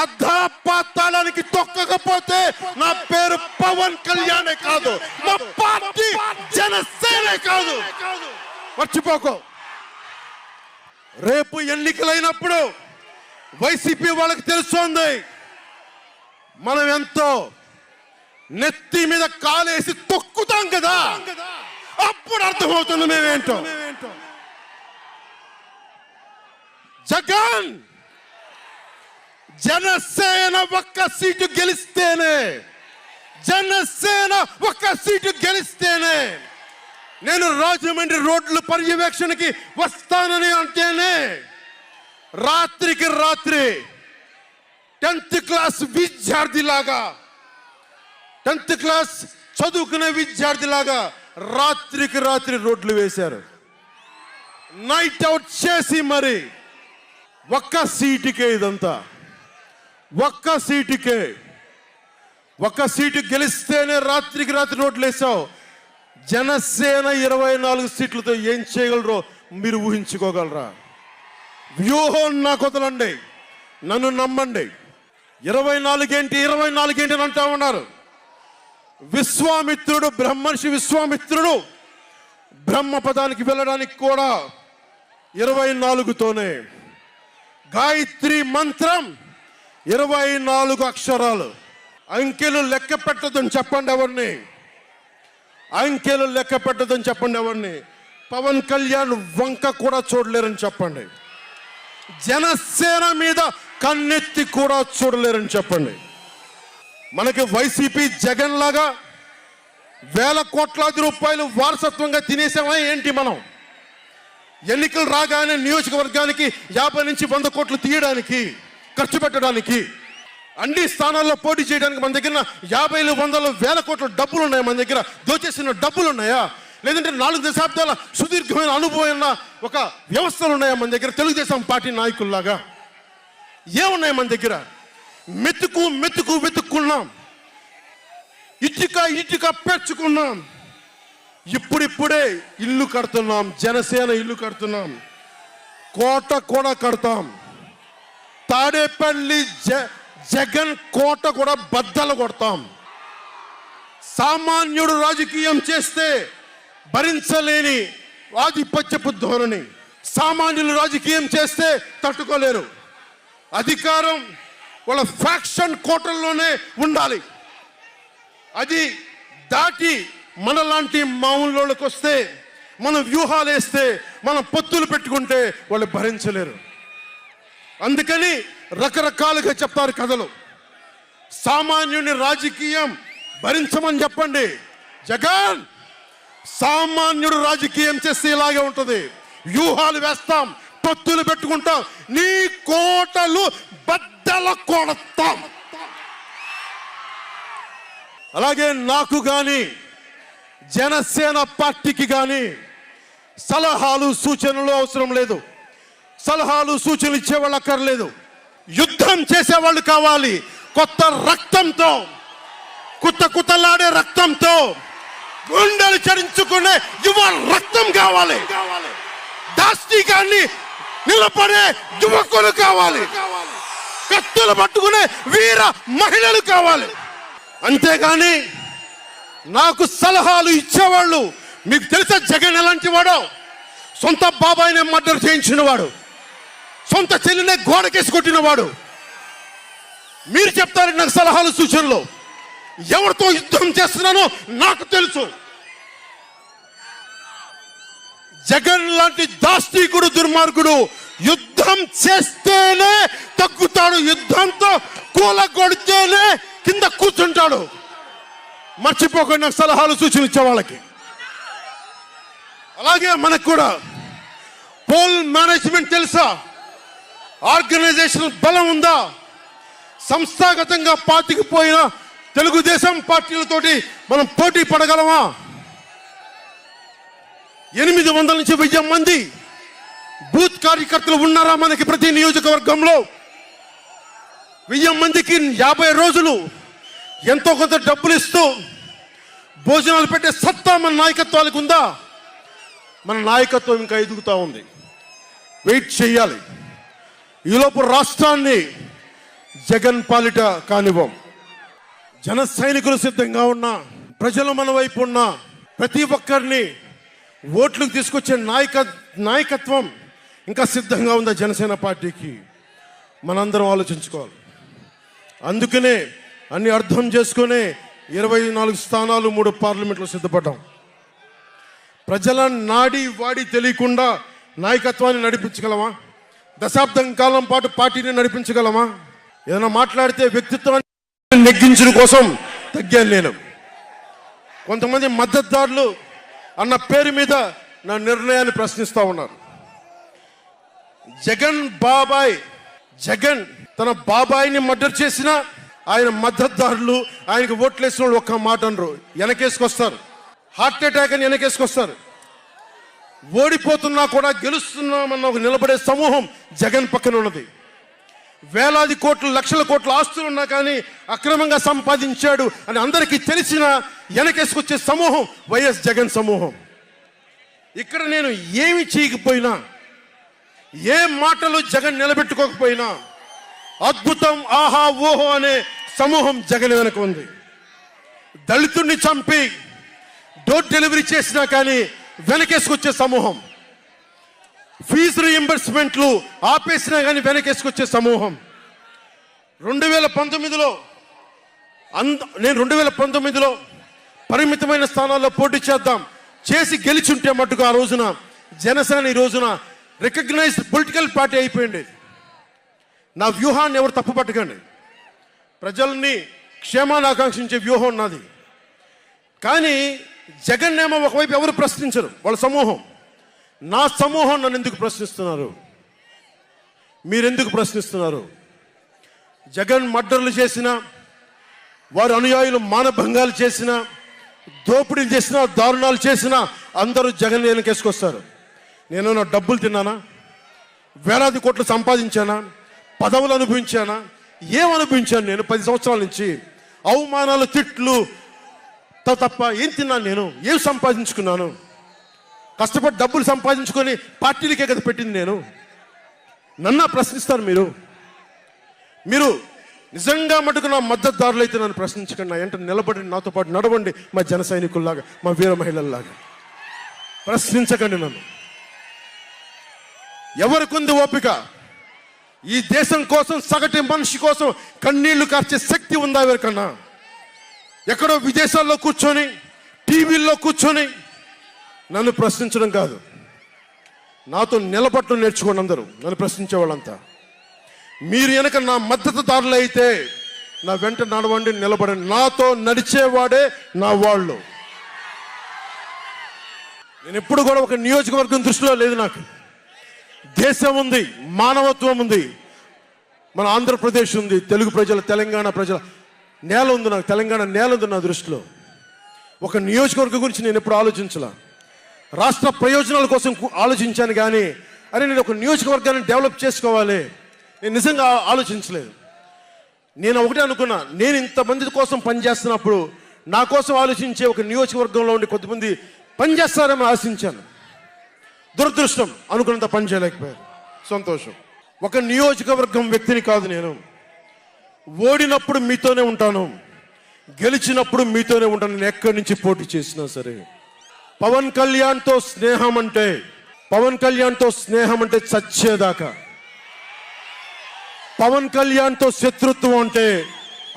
అధాపాతాళానికి తొక్కకపోతే నా పేరు పవన్ కళ్యాణే కాదు, మా పార్టీ జనసేనే కాదు, మర్చిపోకో. రేపు ఎన్నికలైనప్పుడు వైసీపీ వాళ్ళకి తెలుస్తోంది మనం ఎంతో. నెత్తి మీద కాలేసి తొక్కుతాం కదా, అప్పుడు అర్థమవుతుంది మేమేంటో. జగన్ జనసేన ఒక్క సీటు గెలిస్తేనే, జనసేన ఒక్క సీటు గెలిస్తేనే నేను రాజమండ్రి రోడ్ల పర్యవేక్షణకి వస్తానని అంటేనే రాత్రికి రాత్రి 10th క్లాస్ విద్యార్థిలాగా, 10th క్లాస్ చదువుకునే విద్యార్థిలాగా రాత్రికి రాత్రి రోడ్లు వేశారు. నైట్ అవుట్ చేసి మరి ఒక్క సీటుకే ఇదంతా. ఒక్క సీటు గెలిస్తేనే రాత్రికి రాత్రి రోడ్లు వేసావు. జనసేన 24 సీట్లతో ఏం చేయగలరో మీరు ఊహించుకోగలరా? వ్యూహం నాకు వదలండి, నన్ను నమ్మండి. 24 ఏంటి అని అంటా ఉన్నారు. విశ్వామిత్రుడు, బ్రహ్మర్షి విశ్వామిత్రుడు బ్రహ్మ పదానికి వెళ్ళడానికి కూడా 24తోనే. గాయత్రి మంత్రం 24 అక్షరాలు. అంకెలు లెక్క పెట్టదని చెప్పండి ఎవరిని, అంకెలు లెక్క పెట్టదని చెప్పండి ఎవరిని. పవన్ కళ్యాణ్ వంక కూడా చూడలేరని చెప్పండి. జనసేన మీద కన్నెత్తి కూడా చూడలేరని చెప్పండి. మనకి వైసీపీ జగన్ లాగా వేల కోట్లాది రూపాయలు వారసత్వంగా తినేసామా ఏంటి? మనం ఎన్నికలు రాగానే నియోజకవర్గానికి 50 నుంచి 100 కోట్లు తీయడానికి, ఖర్చు పెట్టడానికి, అన్ని స్థానాల్లో పోటీ చేయడానికి మన దగ్గర 50, 100, 1000 కోట్ల డబ్బులు ఉన్నాయా? మన దగ్గర దోచేసిన డబ్బులు ఉన్నాయా? లేదంటే 4 దశాబ్దాల సుదీర్ఘమైన అనుభవం ఉన్న ఒక వ్యవస్థలు ఉన్నాయా మన దగ్గర? తెలుగుదేశం పార్టీ నాయకుల్లాగా ఏమున్నాయి మన దగ్గర? వెతుక్కున్నాం, ఇటుక పెంచుకున్నాం. ఇప్పుడిప్పుడే ఇల్లు కడుతున్నాం, జనసేన ఇల్లు కడుతున్నాం, కోట కూడా కడతాం. తాడేపల్లి జగన్ కోట కూడా బద్దలు కొడతాం. సామాన్యుడు రాజకీయం చేస్తే భరించలేని ఆధిపత్యపు ధోరణి, సామాన్యులు రాజకీయం చేస్తే తట్టుకోలేరు. అధికారం వాళ్ళ ఫ్యాక్షన్ కోటల్లోనే ఉండాలి. అది దాటి మనలాంటి మామూలులోకి వస్తే, మనం వ్యూహాలు వేస్తే, మనం పొత్తులు పెట్టుకుంటే వాళ్ళు భరించలేరు. అందుకని రకరకాలుగా చెప్తారు కథలు. సామాన్యుని రాజకీయం భరించమని చెప్పండి. జగన్ సామాన్యుడు రాజకీయం చేస్తే ఇలాగే ఉంటుంది. వ్యూహాలు వేస్తాం, పొత్తులు పెట్టుకుంటాం, నీ కోటలు బద్దల కొడతాం. అలాగే నాకు కానీ జనసేన పార్టీకి కానీ సలహాలు సూచనలు అవసరం లేదు. సలహాలు సూచనలు ఇచ్చేవాళ్ళు అక్కర్లేదు. యుద్ధం చేసేవాళ్ళు కావాలి. కొత్త రక్తంతో, కుత్తలాడే రక్తంతో, గుండెలు చరించుకునే యువ రక్తం కావాలి. దాష్టికాన్ని నిలబడే యువకులు కావాలి. కత్తులు పట్టుకునే వీర మహిళలు కావాలి. అంతేగాని నాకు సలహాలు ఇచ్చేవాళ్ళు, మీకు తెలుసా జగన్ ఎలాంటి వాడో? సొంత బాబాయినే మర్డర్ చేయించిన వాడు, సొంత చెల్లినే గోడకేసి కొట్టిన వాడు. మీరు చెప్తారు నాకు సలహాలు సూచనలు. ఎవరితో యుద్ధం చేస్తున్నానో నాకు తెలుసు. జగన్ లాంటి దాష్టీకుడు, దుర్మార్గుడు యుద్ధం చేస్తేనే తగ్గుతాడు. యుద్ధంతో కూలగొడితేనే కింద కూర్చుంటాడు. మర్చిపోకుండా నాకు సలహాలు సూచనలు ఇచ్చే వాళ్ళకి. అలాగే మనకు కూడా పోల్ మేనేజ్మెంట్ తెలుసా? ఆర్గనైజేషన్ బలం ఉందా? సంస్థాగతంగా పాతికిపోయిన తెలుగుదేశం పార్టీలతోటి మనం పోటీ పడగలమా? 800 నుంచి 1000 మంది బూత్ కార్యకర్తలు ఉన్నారా మనకి ప్రతి నియోజకవర్గంలో? 1000 మందికి 50 రోజులు ఎంతో కొంత డబ్బులు ఇస్తూ భోజనాలు పెట్టే సత్తా మన నాయకత్వాలకు ఉందా? మన నాయకత్వం ఇంకా ఎదుగుతూ ఉంది. వెయిట్ చేయాలి. ఈలోపు రాష్ట్రాన్ని జగన్ పాలిట కానివ్వం. జన సైనికులు సిద్ధంగా ఉన్నా, ప్రజలు మన వైపు ఉన్నా, ప్రతి ఒక్కరిని ఓట్లకు తీసుకొచ్చే నాయకత్వం ఇంకా సిద్ధంగా ఉందా జనసేన పార్టీకి? మనందరం ఆలోచించుకోవాలి. అందుకనే అన్ని అర్థం చేసుకునే 24 స్థానాలు 3 పార్లమెంట్లో సిద్ధపడ్డాం. ప్రజల నాడి వాడి తెలియకుండా నాయకత్వాన్ని నడిపించగలమా? దశాబ్దం కాలం పాటు పార్టీని నడిపించగలమా? ఏదైనా మాట్లాడితే వ్యక్తిత్వాన్ని నెగ్గించడం కోసం తగ్గాను నేను. కొంతమంది మద్దతుదారులు అన్న పేరు మీద నా నిర్ణయాన్ని ప్రశ్నిస్తూ ఉన్నారు. జగన్ తన బాబాయిని మర్డర్ చేసిన ఆయన మద్దతుదారులు, ఆయనకు ఓట్లేసిన వాళ్ళు ఒక్క మాట అనరు, వెనకేసుకొస్తారు. హార్ట్ అటాక్ అని వెనకేసుకొస్తారు. ఓడిపోతున్నా కూడా గెలుస్తున్నామన్న ఒక నిలబడే సమూహం జగన్ పక్కన ఉన్నది. వేలాది కోట్లు, లక్షల కోట్ల ఆస్తులు ఉన్నా కానీ అక్రమంగా సంపాదించాడు అని అందరికీ తెలిసిన వెనకేసుకొచ్చే సమూహం వైఎస్ జగన్ సమూహం. ఇక్కడ నేను ఏమి చేయకపోయినా, ఏ మాటలు జగన్ నిలబెట్టుకోకపోయినా అద్భుతం, ఆహా ఓహో అనే సమూహం జగన్ వెనక ఉంది. దళితుడిని చంపి డోర్ డెలివరీ చేసినా కానీ వెనకేసుకొచ్చే సమూహం, ఫీజు రీయింబర్స్మెంట్లు ఆపేసినా కానీ వెనకేసుకొచ్చే సమూహం. 2019లో నేను 2019లో పరిమితమైన స్థానాల్లో పోటీ చేసి గెలిచుంటే మట్టుకు ఆ రోజున జనసేన ఈ రోజున రికగ్నైజ్డ్ పొలిటికల్ పార్టీ అయిపోయింది. నా వ్యూహాన్ని ఎవరు తప్పు పట్టకండి. ప్రజల్ని క్షేమాన్ని ఆకాంక్షించే వ్యూహం ఉన్నది. కానీ జగన్ ఏమో ఒకవైపు ఎవరు ప్రశ్నించరు, వాళ్ళ సమూహం. నా సమూహం నన్ను ఎందుకు ప్రశ్నిస్తున్నారు? మీరెందుకు ప్రశ్నిస్తున్నారు? జగన్ మర్డర్లు చేసిన, వారి అనుయాయులు మానభంగాలు చేసిన, దోపిడీలు చేసిన, దారుణాలు చేసిన అందరూ జగన్ వెనకేసుకొస్తారు. నేను నా డబ్బులు తిన్నానా? వేలాది కోట్లు సంపాదించానా? పదవులు అనుభవించానా? ఏమనుభవించాను? నేను 10 సంవత్సరాల నుంచి అవమానాలు, తిట్లు తప్ప ఏం తిన్నాను? నేను ఏం సంపాదించుకున్నాను? కష్టపడి డబ్బులు సంపాదించుకొని పార్టీలకే కదా పెట్టింది నేను. నన్ను ప్రశ్నిస్తారు మీరు నిజంగా మటుకు నా మద్దతుదారులు అయితే నన్ను ప్రశ్నించకండి. నా వెంట నిలబడి నాతో పాటు నడవండి, మా జన సైనికుల్లాగా, మా వీర మహిళల్లాగా. ప్రశ్నించకండి నన్ను. ఎవరికుంది ఓపిక? ఈ దేశం కోసం, సగటు మనిషి కోసం కన్నీళ్లు కార్చే శక్తి ఉందా ఎవరికన్నా? ఎక్కడో విదేశాల్లో కూర్చొని, టీవీల్లో కూర్చొని నన్ను ప్రశ్నించడం కాదు, నాతో నిలబడటం నేర్చుకోండి అందరూ, నన్ను ప్రశ్నించే వాళ్ళంతా. మీరు వెనక నా మద్దతుదారులు అయితే నా వెంట నడవండి, నిలబడండి. నాతో నడిచేవాడే నా వాళ్ళు. నేను ఎప్పుడు కూడా ఒక నియోజకవర్గం దృష్టిలో లేదు. నాకు దేశం ఉంది, మానవత్వం ఉంది, మన ఆంధ్రప్రదేశ్ ఉంది, తెలుగు ప్రజల, తెలంగాణ ప్రజల నేల ఉంది. నాకు తెలంగాణ నేల ఉంది నా దృష్టిలో. ఒక నియోజకవర్గం గురించి నేను ఎప్పుడు ఆలోచించాల. రాష్ట్ర ప్రయోజనాల కోసం ఆలోచించాను కానీ అరే నేను ఒక నియోజకవర్గాన్ని డెవలప్ చేసుకోవాలి నేను నిజంగా ఆలోచించలేదు. నేను ఒకటే అనుకున్నా, నేను ఇంతమంది కోసం పనిచేస్తున్నప్పుడు నా కోసం ఆలోచించే ఒక నియోజకవర్గంలో ఉండి కొద్దిమంది పనిచేస్తారని ఆశించాను. దురదృష్టం, అనుకున్నంత పని చేయలేకపోయారు. సంతోషం. ఒక నియోజకవర్గం వ్యక్తిని కాదు నేను. ఓడినప్పుడు మీతోనే ఉంటాను, గెలిచినప్పుడు మీతోనే ఉంటాను. నేను ఎక్కడి నుంచి పోటీ చేసినా సరే. పవన్ కళ్యాణ్తో స్నేహం అంటే చచ్చేదాకా. పవన్ కళ్యాణ్తో శత్రుత్వం అంటే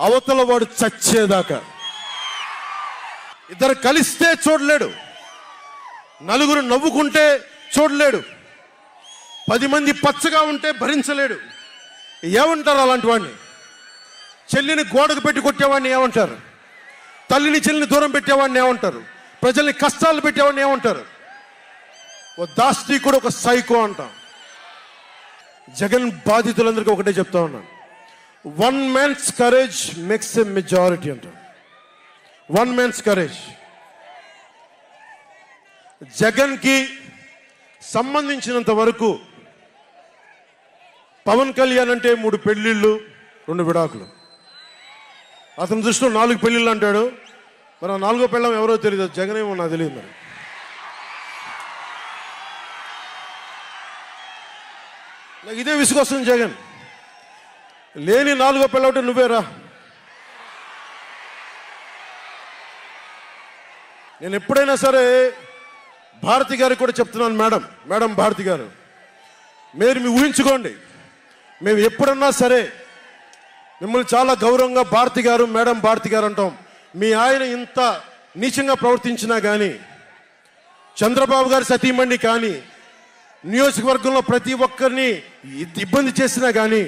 అవతల వాడు చచ్చేదాకా. ఇద్దరు కలిస్తే చూడలేడు, నలుగురు నవ్వుకుంటే చూడలేడు, 10 మంది పచ్చగా ఉంటే భరించలేడు. ఏమంటారు అలాంటి వాడిని? చెల్లిని గోడకు పెట్టి కొట్టేవాడిని ఏమంటారు? తల్లిని చెల్లిని దూరం పెట్టేవాడిని ఏమంటారు? ప్రజల్ని కష్టాలు పెట్టేవాడిని ఏమంటారు? ఓ దాష్టీకుడు, ఒక సైకో అంటాం. జగన్ బాధితులందరికీ ఒకటే చెప్తా ఉన్నాను, 1 man's courage makes a majority అంటాం. 1 man's courage. జగన్కి సంబంధించినంత వరకు పవన్ కళ్యాణ్ అంటే 3 పెళ్లిళ్ళు 2 విడాకులు. అతని దృష్టిలో 4 పెళ్లిళ్ళు అంటాడు. మరి 4వ పెళ్ళం ఎవరో తెలియదు, జగన్ ఏమో నాకు తెలియదు. మరి నాకు ఇదే విసుగొస్తుంది. జగన్ లేని 4వ పెళ్ళం అంటే నువ్వేరా. నేను ఎప్పుడైనా సరే భారతి గారికి కూడా చెప్తున్నాను, మేడం భారతి గారు, మీరు ఊహించుకోండి, మేము ఎప్పుడన్నా సరే మిమ్మల్ని చాలా గౌరవంగా భారతి గారు, మేడం భారతి గారు అంటాం. మీ ఆయన ఇంత నీచంగా ప్రవర్తించినా కానీ, చంద్రబాబు గారి సతీమణి కానీ, నియోజకవర్గంలో ప్రతి ఒక్కరిని ఇబ్బంది చేసినా కానీ,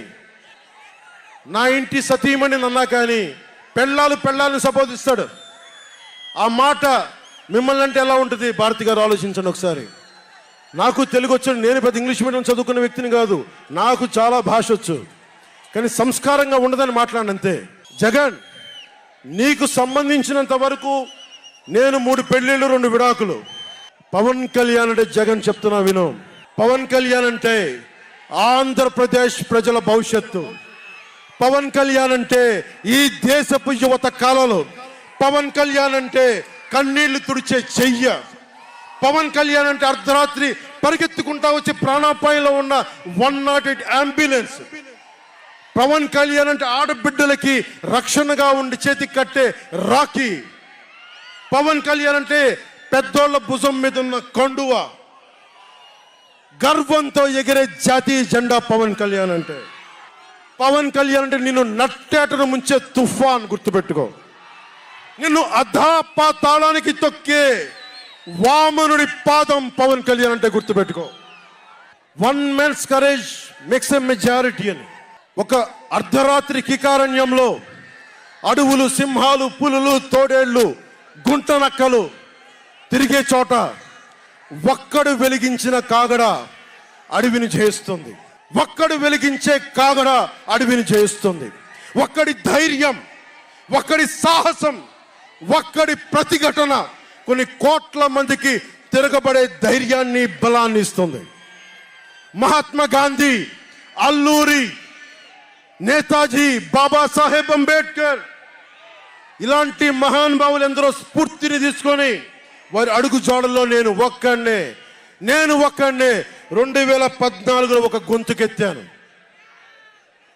నా ఇంటి సతీమణి అన్నా కానీ పెళ్ళాలను సంబోధిస్తాడు. ఆ మాట మిమ్మల్ని అంటే ఎలా ఉంటుంది? భారతి గారు ఆలోచించండి ఒకసారి. నాకు తెలుగు వచ్చు, నేను పెద్ద ఇంగ్లీష్ మీడియం చదువుకున్న వ్యక్తిని కాదు, నాకు చాలా భాష వచ్చు, కానీ సంస్కారంగా ఉండదని మాట్లాడినంతే. జగన్, నీకు సంబంధించినంత వరకు నేను 3 పెళ్లిళ్ళు 2 విడాకులు. పవన్ కళ్యాణ్ అంటే జగన్ చెప్తున్నా విను, పవన్ కళ్యాణ్ అంటే ఆంధ్రప్రదేశ్ ప్రజల భవిష్యత్తు. పవన్ కళ్యాణ్ అంటే ఈ దేశపు యువత కాలంలో. పవన్ కళ్యాణ్ అంటే కన్నీళ్లు తుడిచే చెయ్య. పవన్ కళ్యాణ్ అంటే అర్ధరాత్రి పరిగెత్తుకుంటా వచ్చి ప్రాణాపాయంలో ఉన్న 108 అంబులెన్స్. పవన్ కళ్యాణ్ అంటే ఆడబిడ్డలకి రక్షణగా ఉండి చేతికి కట్టే రాఖీ. పవన్ కళ్యాణ్ అంటే పెద్దోళ్ల భుజం మీద ఉన్న కండువ, గర్వంతో ఎగిరే జాతీయ జెండా. పవన్ కళ్యాణ్ అంటే నిన్ను నట్టేటను ముంచే తుఫాన్. గుర్తుపెట్టుకో, నిన్ను అధాపాతాళానికి తొక్కే వామనుడి పాదం పవన్ కళ్యాణ్ అంటే. గుర్తుపెట్టుకో, 1 man's courage makes a majority అని. ఒక అర్ధరాత్రి కికారణ్యంలో అడవులు, సింహాలు, పులులు, తోడేళ్లు, గుంటనక్కలు తిరిగే చోట ఒక్కడు వెలిగించిన కాగడ అడవిని జయిస్తుంది. ఒక్కడు వెలిగించే కాగడ అడవిని జయిస్తుంది. ఒక్కడి ధైర్యం, ఒక్కడి సాహసం, ఒక్కడి ప్రతిఘటన కొన్ని కోట్ల మందికి తిరగబడే ధైర్యాన్ని, బలాన్ని ఇస్తుంది. మహాత్మా గాంధీ, అల్లూరి, నేతాజీ, బాబాసాహెబ్ అంబేద్కర్, ఇలాంటి మహానుభావులు ఎందరో స్ఫూర్తిని తీసుకొని వారి అడుగు జాడల్లో నేను ఒక్కడినే 2014లో ఒక గొంతుకెత్తాను,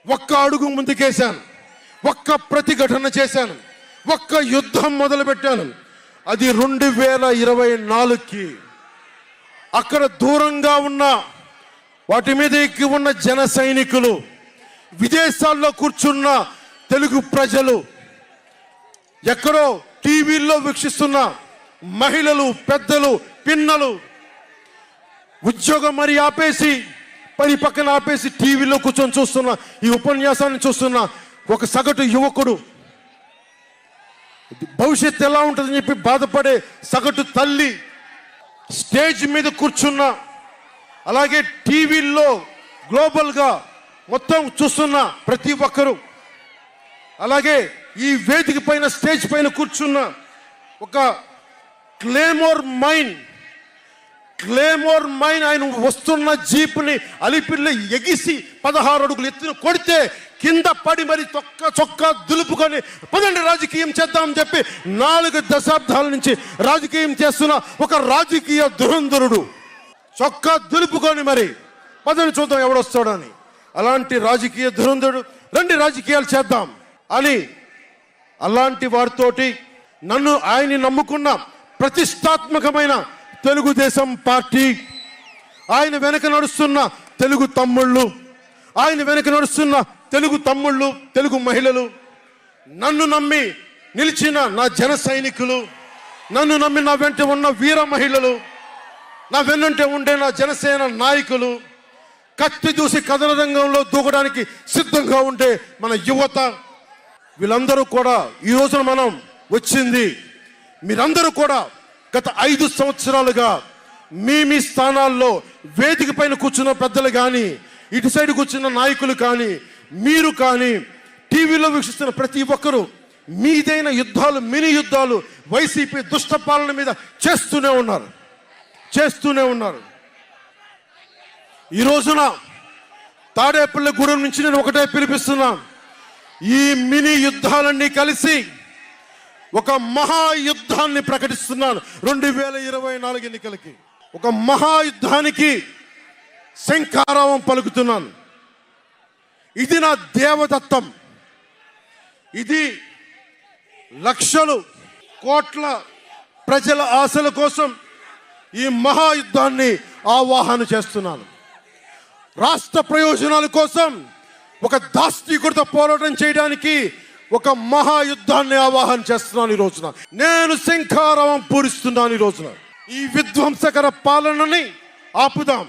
ఒక్క అడుగు ముందుకేశాను, ఒక్క ప్రతిఘటన చేశాను, ఒక్క యుద్ధం మొదలుపెట్టాను. అది 2024కి అక్కడ దూరంగా ఉన్న వాటి మీద ఎక్కి ఉన్న జన సైనికులు, విదేశాల్లో కూర్చున్న తెలుగు ప్రజలు, ఎక్కడో టీవీల్లో వీక్షిస్తున్న మహిళలు, పెద్దలు, పిన్నలు ఉద్యోగం మరి ఆపేసి పని పక్కన ఆపేసి టీవీలో కూర్చొని చూస్తున్న ఈ ఉపన్యాసాన్ని చూస్తున్న ఒక సగటు యువకుడు, భవిష్యత్తు ఎలా ఉంటుందని చెప్పి బాధపడే సగటు తల్లి, స్టేజ్ మీద కూర్చున్న, అలాగే టీవీల్లో గ్లోబల్గా మొత్తం చూస్తున్న ప్రతి ఒక్కరూ, అలాగే ఈ వేదిక పైన స్టేజ్ పైన కూర్చున్న ఒక క్లేమోర్ మైన్ ఆయన వస్తున్న జీపుని అలిపిల్లి ఎగిసి 16 అడుగులు ఎత్తున కొడితే కింద పడి మరి చొక్కా దులుపుకొని పదండి రాజకీయం చేద్దామని చెప్పి 4 దశాబ్దాల నుంచి రాజకీయం చేస్తున్న ఒక రాజకీయ దురంధరుడు చొక్కా దులుపుకొని మరి పదండి చూద్దాం ఎవడొస్తాడని, అలాంటి రాజకీయ దురంధరుడు రండి రాజకీయాలు చేద్దాం అని అలాంటి వారితోటి ఆయన్ని నమ్ముకున్న ప్రతిష్టాత్మకమైన తెలుగుదేశం పార్టీ, ఆయన వెనక నడుస్తున్న తెలుగు తమ్ముళ్ళు, తెలుగు మహిళలు, నన్ను నమ్మి నిలిచిన నా జన సైనికులు, నన్ను నమ్మి నా వెంట ఉన్న వీర మహిళలు, నా వెన్నంటే ఉండే నా జనసేన నాయకులు, కత్తి దూసి కథన రంగంలో దూకడానికి సిద్ధంగా ఉండే మన యువత, వీళ్ళందరూ కూడా ఈ రోజున మనం వచ్చింది, మీరందరూ కూడా గత 5 సంవత్సరాలుగా మీ స్థానాల్లో వేదిక పైన కూర్చున్న పెద్దలు కానీ, ఇటు సైడ్ కూర్చున్న నాయకులు కానీ, మీరు కానీ, టీవీలో వీక్షిస్తున్న ప్రతి ఒక్కరూ మీదైన యుద్ధాలు, మినీ యుద్ధాలు వైసీపీ దుష్ట పాలన మీద చేస్తూనే ఉన్నారు. ఈ రోజున తాడేపల్లిగూడెం నుంచి నేను ఒకటే పిలిపిస్తున్నా, ఈ మినీ యుద్ధాలన్నీ కలిసి ఒక మహాయుద్ధాన్ని ప్రకటిస్తున్నాను. 2024 ఎన్నికలకి ఒక మహాయుద్ధానికి శంఖారావం పలుకుతున్నాను. ఇది నా దేవదత్తం. ఇది లక్షలు కోట్ల ప్రజల ఆశల కోసం ఈ మహాయుద్ధాన్ని ఆవాహన చేస్తున్నాను. రాష్ట్ర ప్రయోజనాల కోసం ఒక దాష్టీకుడితో పోరాటం చేయడానికి ఒక మహాయుద్ధాన్ని ఆవాహన చేస్తున్నాను. ఈ రోజున నేను శంఖారావం పూరిస్తున్నాను. ఈ రోజున ఈ విధ్వంసకర పాలనని ఆపుదాం,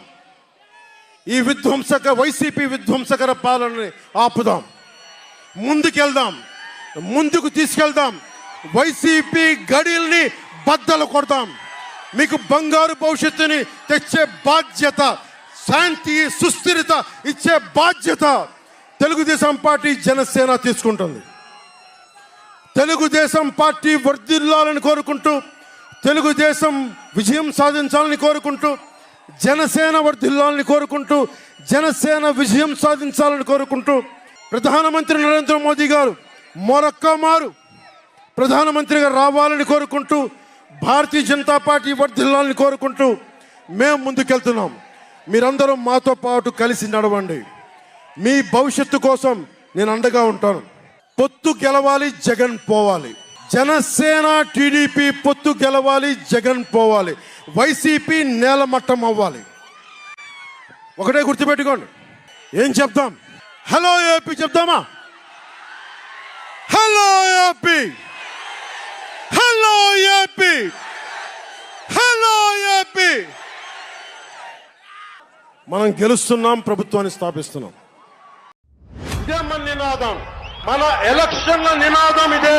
వైసీపీ విధ్వంసకర పాలనని ఆపుదాం, ముందుకు తీసుకెళ్దాం, వైసీపీ గడిల్ని బద్దలు కొడదాం, మీకు బంగారు భవిష్యత్తుని తెచ్చే బాధ్యత, శాంతి సుస్థిరత ఇచ్చే బాధ్యత తెలుగుదేశం పార్టీ, జనసేన తీసుకుంటుంది. తెలుగుదేశం పార్టీ వర్ధిల్లాలని కోరుకుంటూ, తెలుగుదేశం విజయం సాధించాలని కోరుకుంటూ, జనసేన వర్ధిల్లాలని కోరుకుంటూ, జనసేన విజయం సాధించాలని కోరుకుంటూ, ప్రధానమంత్రి నరేంద్ర మోదీ గారు మరొక్క మారు ప్రధానమంత్రిగా రావాలని కోరుకుంటూ, భారతీయ జనతా పార్టీ వర్ధిల్లాలని కోరుకుంటూ మేము ముందుకెళ్తున్నాం. మీరందరూ మాతో పాటు కలిసి నడవండి. మీ భవిష్యత్తు కోసం నేను అండగా ఉంటాను. పొత్తు గెలవాలి, జగన్ పోవాలి. జనసేన టీడీపీ పొత్తు గెలవాలి, జగన్ పోవాలి. వైసీపీ నేలమట్టం అవ్వాలి. ఒకటే గుర్తుపెట్టుకోండి. ఏం చెప్తాం? హలో ఏపీ చెప్తామా? Hello AP, hello AP, hello AP. మనం గెలుస్తున్నాం, ప్రభుత్వాన్ని స్థాపిస్తున్నాం. ఇదే మన నినాదం, మన ఎలక్షన్ల నినాదం ఇదే.